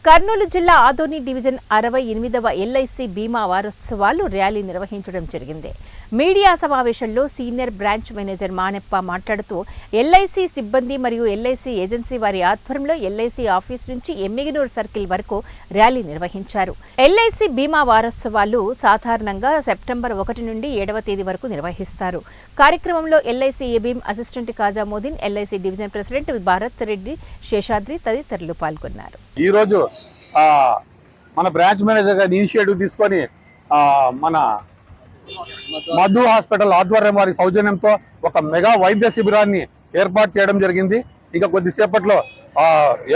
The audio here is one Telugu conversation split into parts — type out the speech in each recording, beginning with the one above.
కర్నూలు జిల్లా ఆదోని డివిజన్ 68వ ఎల్ఐసి బీమా వారోత్సవాలు ర్యాలీ నిర్వహించడం జరిగింది. మీడియా సమావేశంలో సీనియర్ బ్రాంచ్ మేనేజర్ మానెప్ప మాట్లాడుతూ ఎల్ఐసి సిబ్బంది మరియు ఎల్ఐసి ఏజెన్సీ వారి ఆధ్వర్యంలో ఎల్ఐసి ఆఫీస్ నుంచి ఎమ్మిగనూరు సర్కిల్ వరకు ర్యాలీ నిర్వహించారు. ఎల్ఐసి బీమా వారోత్సవాలు సాధారణంగా సెప్టెంబర్ 1 నుండి 7వ తేదీ వరకు నిర్వహిస్తారు. కార్యక్రమంలో ఎల్ఐసి ఏబీఎం అసిస్టెంట్ కాజామోదీన్, LIC division president Bharat Reddy, Seshadri తదితరులు పాల్గొన్నారు. ఈ రోజు మన బ్రాంచ్ మేనేజర్ గారి ఇనిషియేటివ్ తీసుకొని మన మధు హాస్పిటల్ ఆధ్వర్యం వారి సౌజన్యంతో ఒక మెగా వైద్య శిబిరాన్ని ఏర్పాటు చేయడం జరిగింది. ఇక కొద్దిసేపట్లో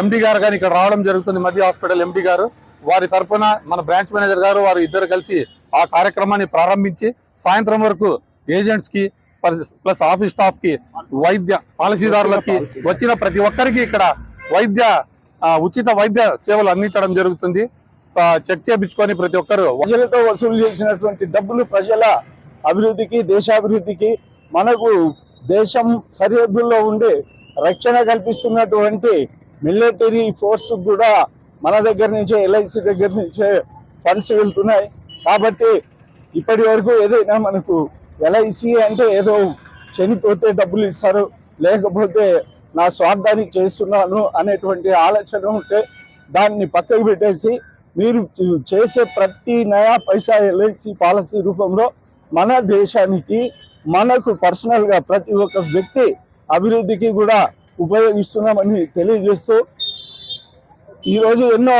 ఎండి గారు కానీ ఇక్కడ రావడం జరుగుతుంది. మధు హాస్పిటల్ ఎండి గారు వారి తరఫున మన బ్రాంచ్ మేనేజర్ గారు వారు ఇద్దరు కలిసి ఆ కార్యక్రమాన్ని ప్రారంభించి సాయంత్రం వరకు ఏజెంట్స్ కి ప్లస్ ఆఫీస్ స్టాఫ్ కి వైద్య పాలసీదారులకి వచ్చిన ప్రతి ఒక్కరికి ఇక్కడ ఉచిత వైద్య సేవలు అందించడం జరుగుతుంది. చెక్ చేయించుకొని ప్రతి ఒక్కరు ప్రజలతో వసూలు చేసినటువంటి డబ్బులు ప్రజల అభివృద్ధికి, దేశాభివృద్ధికి, మనకు దేశం సరిహద్దుల్లో ఉండి రక్షణ కల్పిస్తున్నటువంటి మిలిటరీ ఫోర్స్ కూడా మన దగ్గర నుంచే, ఎల్ఐసి దగ్గర నుంచే ఫండ్స్ వెళ్తున్నాయి. కాబట్టి ఇప్పటి వరకు ఏదైనా మనకు ఎల్ఐసి అంటే ఏదో చనిపోతే డబ్బులు ఇస్తారు, లేకపోతే నా స్వార్థానికి చేస్తున్నాను అనేటువంటి ఆలోచన ఉంటే దాన్ని పక్కకు పెట్టేసి మీరు చేసే ప్రతి నయా పైసా ఎల్ఐసి పాలసీ రూపంలో మన దేశానికి, మనకు పర్సనల్గా ప్రతి ఒక్క వ్యక్తి అభివృద్ధికి కూడా ఉపయోగిస్తున్నామని తెలియజేస్తూ ఈరోజు ఎన్నో